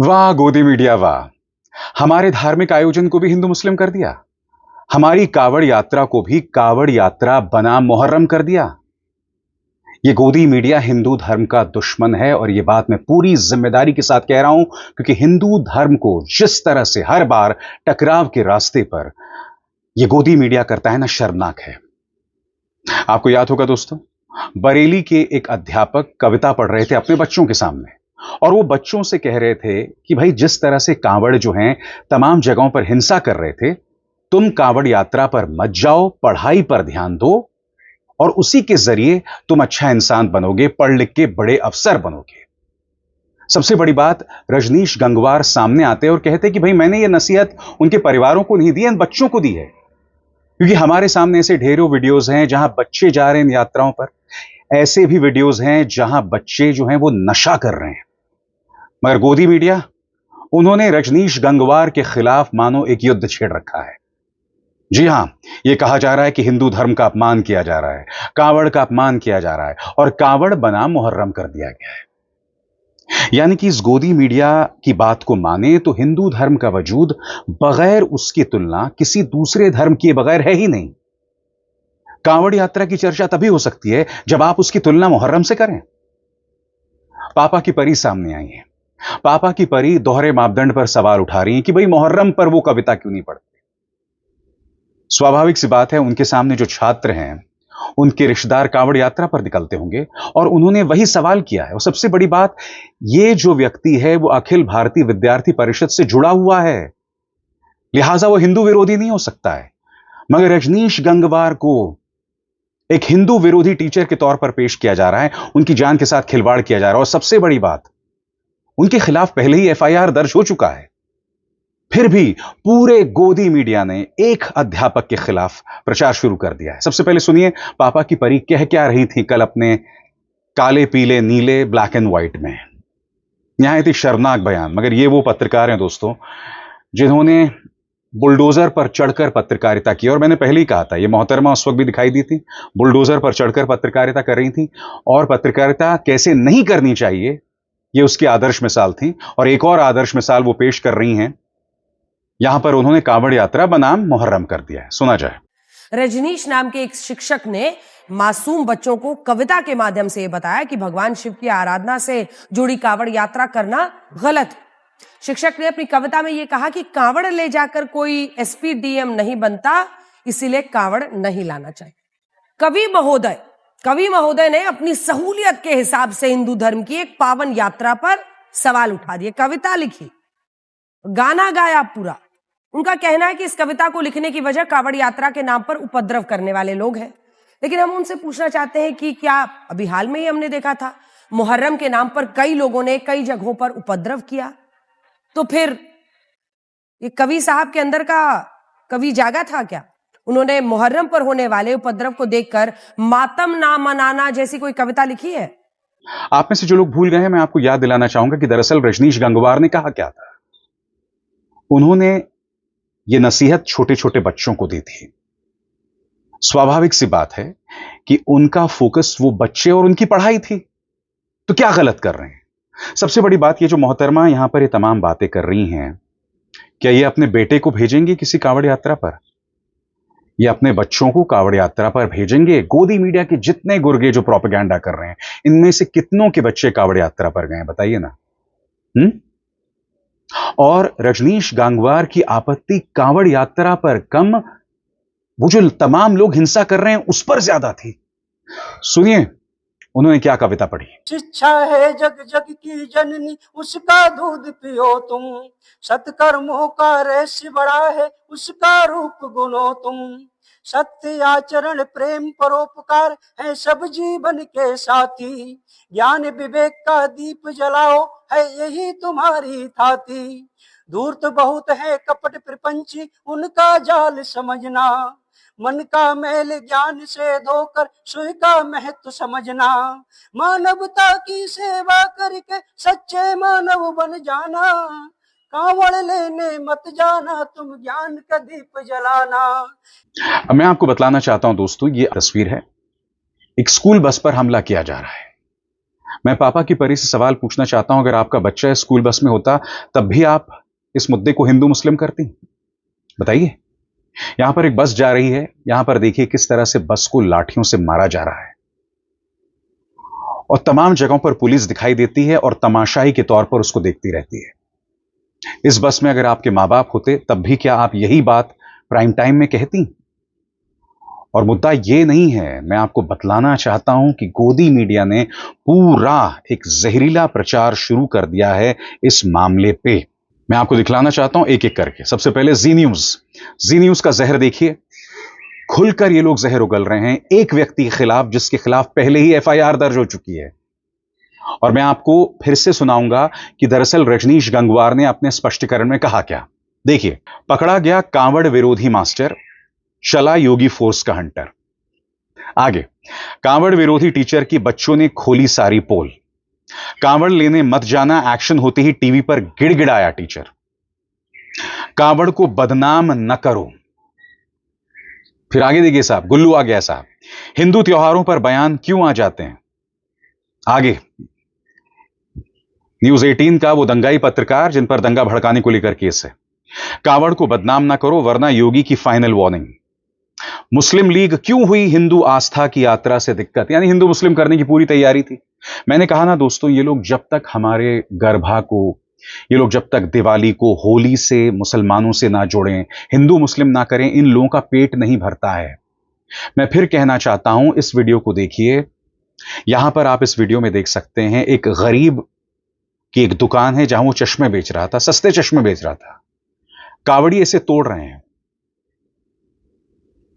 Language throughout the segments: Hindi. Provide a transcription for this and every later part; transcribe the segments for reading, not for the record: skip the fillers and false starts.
वाह गोदी मीडिया वाह। हमारे धार्मिक आयोजन को भी हिंदू मुस्लिम कर दिया। हमारी कावड़ यात्रा को भी कावड़ यात्रा बनाम मुहर्रम कर दिया। ये गोदी मीडिया हिंदू धर्म का दुश्मन है और ये बात मैं पूरी जिम्मेदारी के साथ कह रहा हूं, क्योंकि हिंदू धर्म को जिस तरह से हर बार टकराव के रास्ते पर यह गोदी मीडिया करता है ना, शर्मनाक है। आपको याद होगा दोस्तों, बरेली के एक अध्यापक कविता पढ़ रहे थे अपने बच्चों के सामने, और वो बच्चों से कह रहे थे कि भाई जिस तरह से कांवड़ जो हैं तमाम जगहों पर हिंसा कर रहे थे, तुम कांवड़ यात्रा पर मत जाओ, पढ़ाई पर ध्यान दो और उसी के जरिए तुम अच्छा इंसान बनोगे, पढ़ लिख के बड़े अफसर बनोगे। सबसे बड़ी बात, रजनीश गंगवार सामने आते और कहते कि भाई मैंने ये नसीहत उनके परिवारों को नहीं दी, इन बच्चों को दी है, क्योंकि हमारे सामने ऐसे ढेरों वीडियोस हैं जहां बच्चे जा रहे हैं इन यात्राओं पर। ऐसे भी वीडियोस हैं जहां बच्चे जो हैं वो नशा कर रहे हैं। मगर गोदी मीडिया, उन्होंने रजनीश गंगवार के खिलाफ मानो एक युद्ध छेड़ रखा है। जी हां, यह कहा जा रहा है कि हिंदू धर्म का अपमान किया जा रहा है, कावड़ का अपमान किया जा रहा है और कावड़ बनाम मुहर्रम कर दिया गया है। यानी कि इस गोदी मीडिया की बात को माने तो हिंदू धर्म का वजूद बगैर उसकी तुलना किसी दूसरे धर्म किए बगैर है ही नहीं। कांवड़ यात्रा की चर्चा तभी हो सकती है जब आप उसकी तुलना मुहर्रम से करें। पापा की परी सामने आई है। पापा की परी दोहरे मापदंड पर सवाल उठा रही है कि भाई मुहर्रम पर वो कविता क्यों नहीं पढ़ते। स्वाभाविक सी बात है, उनके सामने जो छात्र हैं उनके रिश्तेदार कांवड़ यात्रा पर निकलते होंगे और उन्होंने वही सवाल किया है। और सबसे बड़ी बात, ये जो व्यक्ति है वो अखिल भारतीय विद्यार्थी परिषद से जुड़ा हुआ है, लिहाजा वो हिंदू विरोधी नहीं हो सकता है। मगर रजनीश गंगवार को एक हिंदू विरोधी टीचर के तौर पर पेश किया जा रहा है, उनकी जान के साथ खिलवाड़ किया जा रहा है। और सबसे बड़ी बात, उनके खिलाफ पहले ही एफआईआर दर्ज हो चुका है। फिर भी पूरे गोदी मीडिया ने एक अध्यापक के खिलाफ प्रचार शुरू कर दिया है। सबसे पहले सुनिए पापा की परी कह क्या रही थी कल अपने काले पीले नीले ब्लैक एंड व्हाइट में। निहायत ही शर्मनाक बयान। मगर ये वो पत्रकार हैं दोस्तों जिन्होंने बुलडोजर पर चढ़कर पत्रकारिता की। और मैंने पहले ही कहा था, ये मोहतरमा उस वक्त भी दिखाई दी थी, बुलडोजर पर चढ़कर पत्रकारिता कर रही थी। और पत्रकारिता कैसे नहीं करनी चाहिए ये उसकी आदर्श मिसाल थी। और एक और आदर्श मिसाल वो पेश कर रही हैं। यहां पर उन्होंने कांवड़ यात्रा बनाम मुहर्रम कर दिया है। सुना जाए। रजनीश नाम के एक शिक्षक ने मासूम बच्चों को कविता के माध्यम से बताया कि भगवान शिव की आराधना से जुड़ी कांवड़ यात्रा करना गलत है। शिक्षक ने अपनी कविता में यह कहा कि कांवड़ ले जाकर कोई एसपी डीएम नहीं बनता, इसीलिए कांवड़ नहीं लाना चाहिए। कवि महोदय ने अपनी सहूलियत के हिसाब से हिंदू धर्म की एक पावन यात्रा पर सवाल उठा दिए, कविता लिखी, गाना गाया पूरा। उनका कहना है कि इस कविता को लिखने की वजह कांवड़ यात्रा के नाम पर उपद्रव करने वाले लोग हैं। लेकिन हम उनसे पूछना चाहते हैं कि क्या अभी हाल में ही हमने देखा था मुहर्रम के नाम पर कई लोगों ने कई जगहों पर उपद्रव किया, तो फिर ये कवि साहब के अंदर का कवि जागा था क्या? उन्होंने मुहर्रम पर होने वाले उपद्रव को देखकर मातम ना मनाना जैसी कोई कविता लिखी है? आप में से जो लोग भूल गए हैं, मैं आपको याद दिलाना चाहूंगा कि दरअसल रजनीश गंगवार ने कहा क्या था। उन्होंने ये नसीहत छोटे छोटे बच्चों को दी थी। स्वाभाविक सी बात है कि उनका फोकस वो बच्चे और उनकी पढ़ाई थी, तो क्या गलत कर रहे हैं? सबसे बड़ी बात, ये जो मोहतरमा यहां पर ये तमाम बातें कर रही हैं, क्या ये अपने बेटे को भेजेंगे किसी कांवड़ यात्रा पर? ये अपने बच्चों को कांवड़ यात्रा पर भेजेंगे? गोदी मीडिया के जितने गुर्गे जो प्रोपेगेंडा कर रहे हैं, इनमें से कितनों के बच्चे कांवड़ यात्रा पर गए, बताइए ना। और रजनीश गंगवार की आपत्ति कांवड़ यात्रा पर कम, वो जो तमाम लोग हिंसा कर रहे हैं उस पर ज्यादा थी। सुनिए उन्होंने क्या कविता पढ़ी। शिक्षा है जग जग की जननी, उसका दूध पियो तुम। सत्कर्मों का रहस्य बड़ा है, उसका रूप गुनो तुम। सत्य आचरण प्रेम परोपकार है सब जीवन के साथी। ज्ञान विवेक का दीप जलाओ है यही तुम्हारी थाती। दूर तो बहुत है कपट प्रपंची, उनका जाल समझना। मन का मैल ज्ञान से धोकर सुख का महत्व समझना। मानवता की सेवा करके सच्चे मानव बन जाना। कांवड़ लेने मत जाना, तुम ज्ञान का दीप जलाना। मैं आपको बतलाना चाहता हूं दोस्तों, ये तस्वीर है, एक स्कूल बस पर हमला किया जा रहा है। मैं पापा की परी से सवाल पूछना चाहता हूं, अगर आपका बच्चा स्कूल बस में होता तब भी आप इस मुद्दे को हिंदू मुस्लिम करती? बताइए। यहां पर एक बस जा रही है, यहां पर देखिए किस तरह से बस को लाठियों से मारा जा रहा है और तमाम जगहों पर पुलिस दिखाई देती है और तमाशाई के तौर पर उसको देखती रहती है। इस बस में अगर आपके मां बाप होते तब भी क्या आप यही बात प्राइम टाइम में कहती? और मुद्दा यह नहीं है, मैं आपको बतलाना चाहता हूं कि गोदी मीडिया ने पूरा एक जहरीला प्रचार शुरू कर दिया है इस मामले पे। मैं आपको दिखलाना चाहता हूं एक एक करके। सबसे पहले जी न्यूज का जहर देखिए। खुलकर ये लोग जहर उगल रहे हैं एक व्यक्ति के खिलाफ जिसके खिलाफ पहले ही एफआईआर दर्ज हो चुकी है। और मैं आपको फिर से सुनाऊंगा कि दरअसल रजनीश गंगवार ने अपने स्पष्टीकरण में कहा क्या। देखिए, पकड़ा गया कांवड़ विरोधी मास्टर, चला योगी फोर्स का हंटर। आगे, कांवड़ विरोधी टीचर की बच्चों ने खोली सारी पोल। कांवड़ लेने मत जाना, एक्शन होते ही टीवी पर गिड़गिड़ाया टीचर। कांवड़ को बदनाम न करो। फिर आगे देखिए साहब, गुल्लू आ गया साहब। हिंदू त्योहारों पर बयान क्यों आ जाते हैं? आगे, न्यूज 18 का वो दंगाई पत्रकार जिन पर दंगा भड़काने को लेकर केस है। कांवड़ को बदनाम ना करो वरना योगी की फाइनल वार्निंग। मुस्लिम लीग क्यों हुई हिंदू आस्था की यात्रा से दिक्कत, यानी हिंदू मुस्लिम करने की पूरी तैयारी थी। मैंने कहा ना दोस्तों, ये लोग जब तक हमारे गरबा को, ये लोग जब तक दिवाली को होली से मुसलमानों से ना जोड़ें, हिंदू मुस्लिम ना करें, इन लोगों का पेट नहीं भरता है। मैं फिर कहना चाहता हूं, इस वीडियो को देखिए। यहां पर आप इस वीडियो में देख सकते हैं एक गरीब की एक दुकान है जहां वो चश्मे बेच रहा था, सस्ते चश्मे बेच रहा था। कावड़ी इसे तोड़ रहे हैं।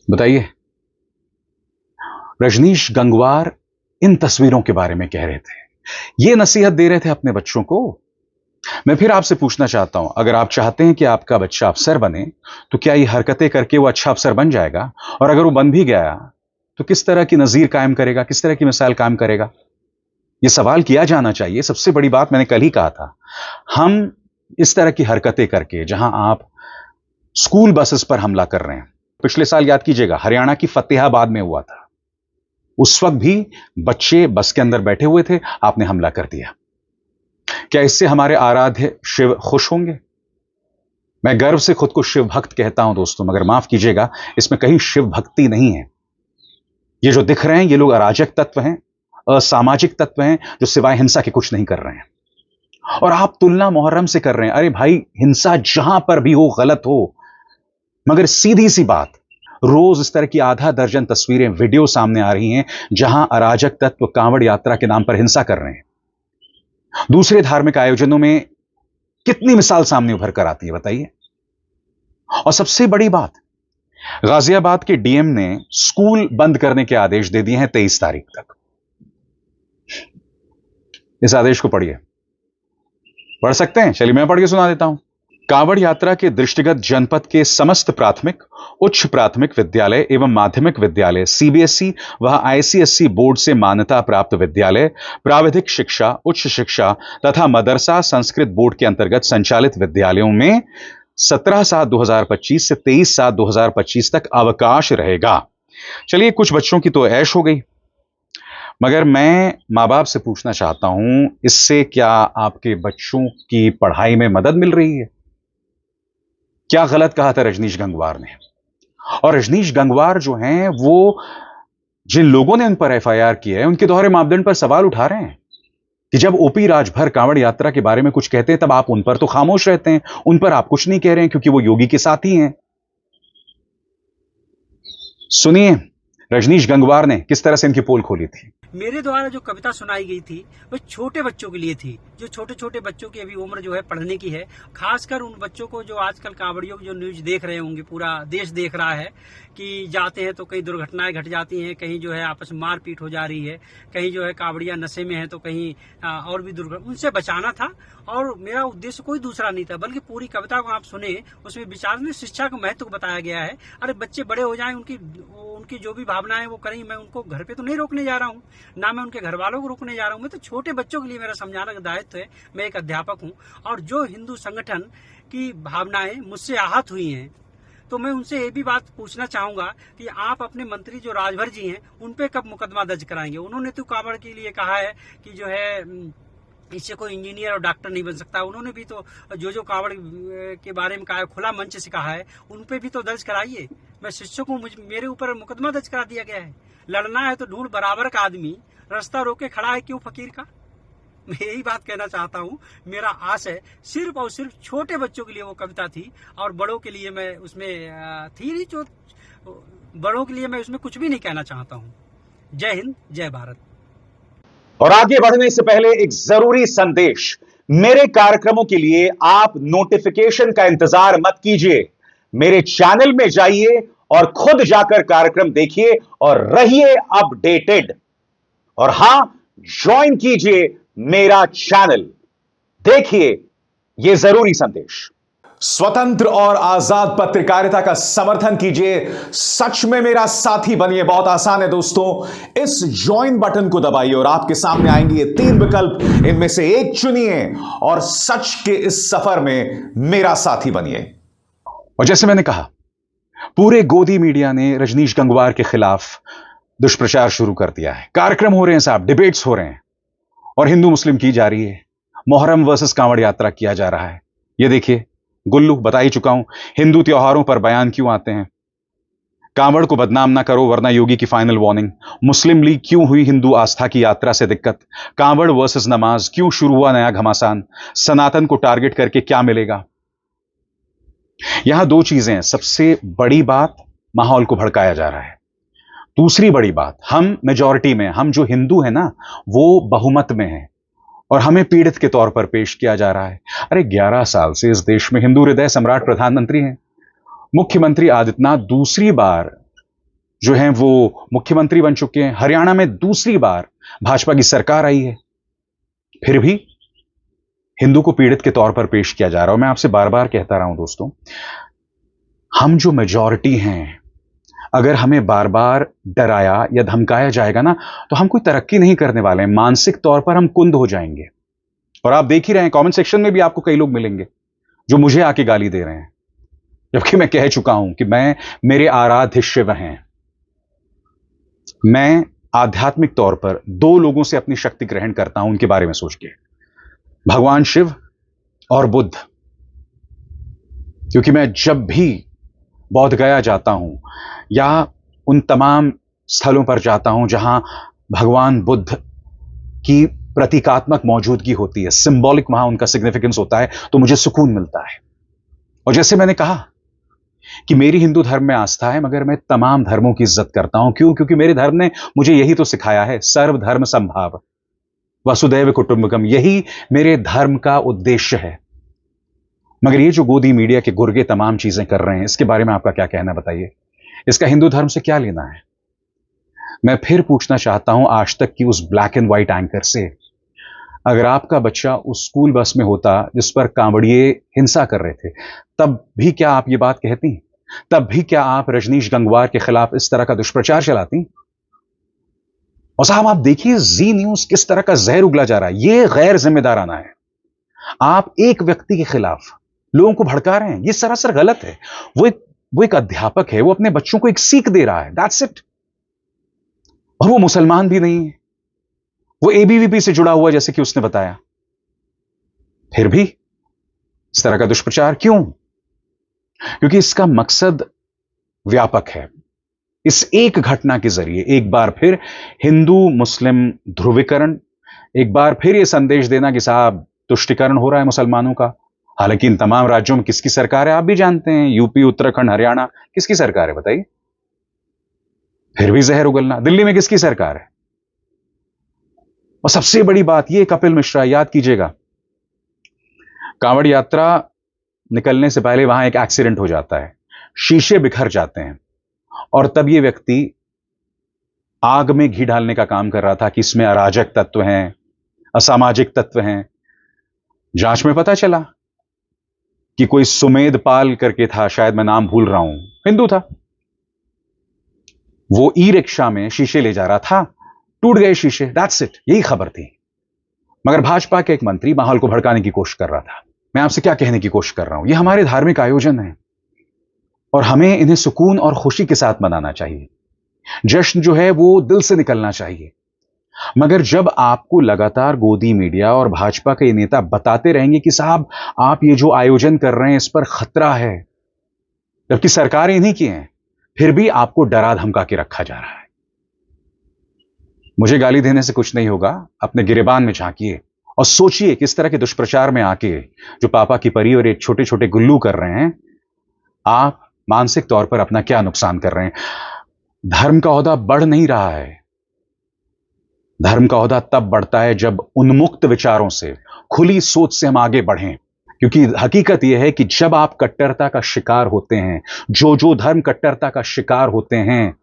बताइए, रजनीश गंगवार इन तस्वीरों के बारे में कह रहे थे, ये नसीहत दे रहे थे अपने बच्चों को। मैं फिर आपसे पूछना चाहता हूं, अगर आप चाहते हैं कि आपका बच्चा अफसर बने तो क्या ये हरकतें करके वो अच्छा अफसर बन जाएगा? और अगर वो बन भी गया तो किस तरह की नजीर कायम करेगा, किस तरह की मिसाल कायम करेगा? यह सवाल किया जाना चाहिए। सबसे बड़ी बात मैंने कल ही कहा था, हम इस तरह की हरकतें करके, जहां आप स्कूल बसेस पर हमला कर रहे हैं, पिछले साल याद कीजिएगा हरियाणा की फतेहाबाद में हुआ था, उस वक्त भी बच्चे बस के अंदर बैठे हुए थे, आपने हमला कर दिया। क्या इससे हमारे आराध्य शिव खुश होंगे? मैं गर्व से खुद को शिव भक्त कहता हूं दोस्तों, मगर माफ कीजिएगा, इसमें कहीं शिव भक्ति नहीं है। ये जो दिख रहे हैं ये लोग अराजक तत्व हैं, असामाजिक तत्व हैं, जो सिवाय हिंसा के कुछ नहीं कर रहे हैं। और आप तुलना मुहर्रम से कर रहे हैं। अरे भाई, हिंसा जहां पर भी हो गलत हो, मगर सीधी सी बात, रोज इस तरह की आधा दर्जन तस्वीरें, वीडियो सामने आ रही हैं जहां अराजक तत्व कांवड़ यात्रा के नाम पर हिंसा कर रहे हैं। दूसरे धार्मिक आयोजनों में कितनी मिसाल सामने उभर कर आती है, बताइए। और सबसे बड़ी बात, गाजियाबाद के डीएम ने स्कूल बंद करने के आदेश दे दिए हैं 23 तारीख तक। इस आदेश को पढ़िए, पढ़ सकते हैं? चलिए मैं पढ़ के सुना देता हूं। कांवड़ यात्रा के दृष्टिगत जनपद के समस्त प्राथमिक, उच्च प्राथमिक विद्यालय एवं माध्यमिक विद्यालय, सीबीएसई व आईसीएसई बोर्ड से मान्यता प्राप्त विद्यालय, प्राविधिक शिक्षा, उच्च शिक्षा तथा मदरसा संस्कृत बोर्ड के अंतर्गत संचालित विद्यालयों में 17/7/2025 से 23/7/2025 तक अवकाश रहेगा। चलिए, कुछ बच्चों की तो ऐश हो गई, मगर मैं मां बाप से पूछना चाहता हूं, इससे क्या आपके बच्चों की पढ़ाई में मदद मिल रही है? क्या गलत कहा था रजनीश गंगवार ने? और रजनीश गंगवार जो हैं, वो जिन लोगों ने उन पर एफआईआर किया है, उनके दोहरे मापदंड पर सवाल उठा रहे हैं कि जब ओपी राजभर कांवड़ यात्रा के बारे में कुछ कहते हैं तब आप उन पर तो खामोश रहते हैं, उन पर आप कुछ नहीं कह रहे हैं क्योंकि वो योगी के साथी हैं। सुनिए रजनीश गंगवार ने किस तरह से इनकी पोल खोली थी। मेरे द्वारा जो कविता सुनाई गई थी वो छोटे बच्चों के लिए थी, जो छोटे छोटे बच्चों की अभी उम्र जो है पढ़ने की है। खासकर उन बच्चों को जो आजकल कांवड़ियों की जो न्यूज देख रहे होंगे, पूरा देश देख रहा है कि जाते हैं तो कई दुर्घटनाएं घट जाती हैं, कहीं जो है आपस में मारपीट हो जा रही है, कहीं जो है कांवड़िया नशे में है तो कहीं और भी दुर्घटना, उनसे बचाना था। और मेरा उद्देश्य कोई दूसरा नहीं था, बल्कि पूरी कविता को आप सुने, उसमें विचार में शिक्षा का महत्व बताया गया है। अरे बच्चे बड़े हो जाएं, उनकी जो भी भावनाएं वो करें, मैं उनको घर पे तो नहीं रोकने जा रहा हूँ, ना मैं उनके घर वालों को रोकने जा रहा हूँ। मैं तो छोटे बच्चों के लिए मेरा समझाने का दायित्व है। मैं एक अध्यापक हूँ और जो हिंदू संगठन की भावनाएं मुझसे आहत हुई हैं, तो मैं उनसे ये भी बात पूछना चाहूंगा कि आप अपने मंत्री जो राजभर जी हैं उन पे कब मुकदमा दर्ज कराएंगे? उन्होंने तो कांवड़ के लिए कहा है कि जो है इससे कोई इंजीनियर और डॉक्टर नहीं बन सकता। उन्होंने भी तो जो कांवड़ के बारे में कहा, खुला मंच से कहा है, उन पे भी तो दर्ज कराइए। मैं शिष्यों को मेरे ऊपर मुकदमा दर्ज करा दिया गया है। लड़ना है तो ढूंढ बराबर का आदमी, रास्ता रोके खड़ा है क्यों फकीर का? मैं यही बात कहना चाहता हूँ। मेरा आस है सिर्फ और सिर्फ छोटे बच्चों के लिए वो कविता थी, और बड़ों के लिए मैं उसमें थी नहीं, जो बड़ों के लिए मैं उसमें कुछ भी नहीं कहना चाहता हूँ। जय हिंद, जय भारत। और आगे बढ़ने से पहले एक जरूरी संदेश, मेरे कार्यक्रमों के लिए आप नोटिफिकेशन का इंतजार मत कीजिए। मेरे चैनल में जाइए और खुद जाकर कार्यक्रम देखिए और रहिए अपडेटेड। और हां, ज्वाइन कीजिए मेरा चैनल। देखिए यह जरूरी संदेश। स्वतंत्र और आजाद पत्रकारिता का समर्थन कीजिए, सच में मेरा साथी बनिए। बहुत आसान है दोस्तों, इस ज्वाइन बटन को दबाइए और आपके सामने आएंगे ये 3 विकल्प, इनमें से एक चुनिए और सच के इस सफर में मेरा साथी बनिए। और जैसे मैंने कहा, पूरे गोदी मीडिया ने रजनीश गंगवार के खिलाफ दुष्प्रचार शुरू कर दिया है। कार्यक्रम हो रहे हैं साहब, डिबेट्स हो रहे हैं और हिंदू मुस्लिम की जा रही है। मोहर्रम वर्सेस कांवड़ यात्रा किया जा रहा है। यह देखिए, गुल्लू बता ही चुका हूं, हिंदू त्योहारों पर बयान क्यों आते हैं। कांवड़ को बदनाम ना करो वरना योगी की फाइनल वार्निंग। मुस्लिम लीग क्यों हुई हिंदू आस्था की यात्रा से दिक्कत। कांवड़ वर्सेस नमाज क्यों शुरू हुआ नया घमासान। सनातन को टारगेट करके क्या मिलेगा। यहां 2 चीजें हैं। सबसे बड़ी बात, माहौल को भड़काया जा रहा है। दूसरी बड़ी बात, हम मेजॉरिटी में, हम जो हिंदू हैं ना, वो बहुमत में हैं और हमें पीड़ित के तौर पर पेश किया जा रहा है। अरे 11 साल से इस देश में हिंदू हृदय सम्राट प्रधानमंत्री हैं। मुख्यमंत्री आदित्यनाथ दूसरी बार जो हैं वो मुख्यमंत्री बन चुके हैं। हरियाणा में दूसरी बार भाजपा की सरकार आई है, फिर भी हिंदू को पीड़ित के तौर पर पेश किया जा रहा है। और मैं आपसे बार बार कहता रहा हूं दोस्तों, हम जो मेजॉरिटी हैं, अगर हमें बार बार डराया या धमकाया जाएगा ना, तो हम कोई तरक्की नहीं करने वाले हैं। मानसिक तौर पर हम कुंद हो जाएंगे। और आप देख ही रहे हैं, कमेंट सेक्शन में भी आपको कई लोग मिलेंगे जो मुझे आके गाली दे रहे हैं, जबकि मैं कह चुका हूं कि मेरे आराध्य शिव हैं। मैं आध्यात्मिक तौर पर 2 लोगों से अपनी शक्ति ग्रहण करता हूं, उनके बारे में सोच के, भगवान शिव और बुद्ध। क्योंकि मैं जब भी बौद्ध गया जाता हूं या उन तमाम स्थलों पर जाता हूं जहां भगवान बुद्ध की प्रतीकात्मक मौजूदगी होती है, सिंबॉलिक वहां उनका सिग्निफिकेंस होता है, तो मुझे सुकून मिलता है। और जैसे मैंने कहा कि मेरी हिंदू धर्म में आस्था है, मगर मैं तमाम धर्मों की इज्जत करता हूं। क्यों? क्योंकि मेरे धर्म ने मुझे यही तो सिखाया है, सर्वधर्म समभाव, वसुदैव कुटुंबकम। यही मेरे धर्म का उद्देश्य है। मगर ये जो गोदी मीडिया के गुर्गे तमाम चीजें कर रहे हैं, इसके बारे में आपका क्या कहना बताइए। इसका हिंदू धर्म से क्या लेना है? मैं फिर पूछना चाहता हूं आज तक की उस ब्लैक एंड व्हाइट एंकर से, अगर आपका बच्चा उस स्कूल बस में होता जिस पर कांवड़िए हिंसा कर रहे थे, तब भी क्या आप ये बात कहती? तब भी क्या आप रजनीश गंगवार के खिलाफ इस तरह का दुष्प्रचार चलाती? और साहब आप देखिए जी न्यूज किस तरह का जहर उगला जा रहा है। यह गैर जिम्मेदाराना है। आप एक व्यक्ति के खिलाफ लोगों को भड़का रहे हैं, यह सरासर गलत है। वो एक अध्यापक है, वो अपने बच्चों को एक सीख दे रहा है, दैट्स इट। और वो मुसलमान भी नहीं है, वो एबीवीपी से जुड़ा हुआ जैसे कि उसने बताया। फिर भी इस तरह का दुष्प्रचार क्यों? क्योंकि इसका मकसद व्यापक है। इस एक घटना के जरिए एक बार फिर हिंदू मुस्लिम ध्रुवीकरण, एक बार फिर यह संदेश देना कि साहब तुष्टिकरण हो रहा है मुसलमानों का। हालांकि इन तमाम राज्यों में किसकी सरकार है आप भी जानते हैं, यूपी, उत्तराखंड, हरियाणा, किसकी सरकार है बताइए? फिर भी जहर उगलना। दिल्ली में किसकी सरकार है? और सबसे बड़ी बात यह, कपिल मिश्रा याद कीजिएगा, कांवड़ यात्रा निकलने से पहले वहां एक एक्सीडेंट हो जाता है, शीशे बिखर जाते हैं, और तब यह व्यक्ति आग में घी डालने का काम कर रहा था कि इसमें अराजक तत्व हैं, असामाजिक तत्व हैं। जांच में पता चला कि कोई सुमेध पाल करके था, शायद मैं नाम भूल रहा हूं, हिंदू था। वो ई रिक्शा में शीशे ले जा रहा था, टूट गए शीशे, दैट्स इट, यही खबर थी। मगर भाजपा के एक मंत्री माहौल को भड़काने की कोशिश कर रहा था। मैं आपसे क्या कहने की कोशिश कर रहा हूं, ये हमारे धार्मिक आयोजन है और हमें इन्हें सुकून और खुशी के साथ मनाना चाहिए। जश्न जो है वो दिल से निकलना चाहिए। मगर जब आपको लगातार गोदी मीडिया और भाजपा के नेता बताते रहेंगे कि साहब आप ये जो आयोजन कर रहे हैं इस पर खतरा है, जबकि सरकारें इन्हीं की हैं, फिर भी आपको डरा धमका के रखा जा रहा है। मुझे गाली देने से कुछ नहीं होगा। अपने गिरेबान में झांकिए और सोचिए कि इस तरह के दुष्प्रचार में आके जो पापा की परी और एक छोटे छोटे गुल्लू कर रहे हैं, आप मानसिक तौर पर अपना क्या नुकसान कर रहे हैं। धर्म का ओहदा बढ़ नहीं रहा है। धर्म का ओहदा तब बढ़ता है जब उन्मुक्त विचारों से, खुली सोच से हम आगे बढ़ें। क्योंकि हकीकत यह है कि जब आप कट्टरता का शिकार होते हैं, जो धर्म कट्टरता का शिकार होते हैं,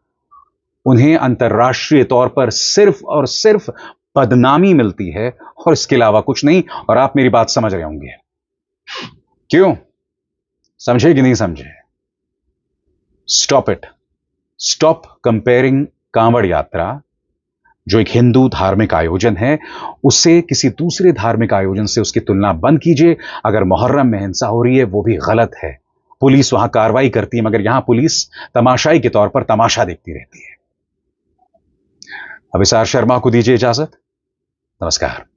उन्हें अंतर्राष्ट्रीय तौर पर सिर्फ और सिर्फ बदनामी मिलती है और इसके अलावा कुछ नहीं। और आप मेरी बात समझ रहे होंगे। क्यों समझे कि नहीं समझे? Stop it. Stop comparing Kanwar यात्रा, जो एक हिंदू धार्मिक आयोजन है, उसे किसी दूसरे धार्मिक आयोजन से उसकी तुलना बंद कीजिए। अगर मुहर्रम में हिंसा हो रही है वो भी गलत है, पुलिस वहां कार्रवाई करती है, मगर यहां पुलिस तमाशाई के तौर पर तमाशा देखती रहती है। अभिसार शर्मा को दीजिए इजाजत। नमस्कार।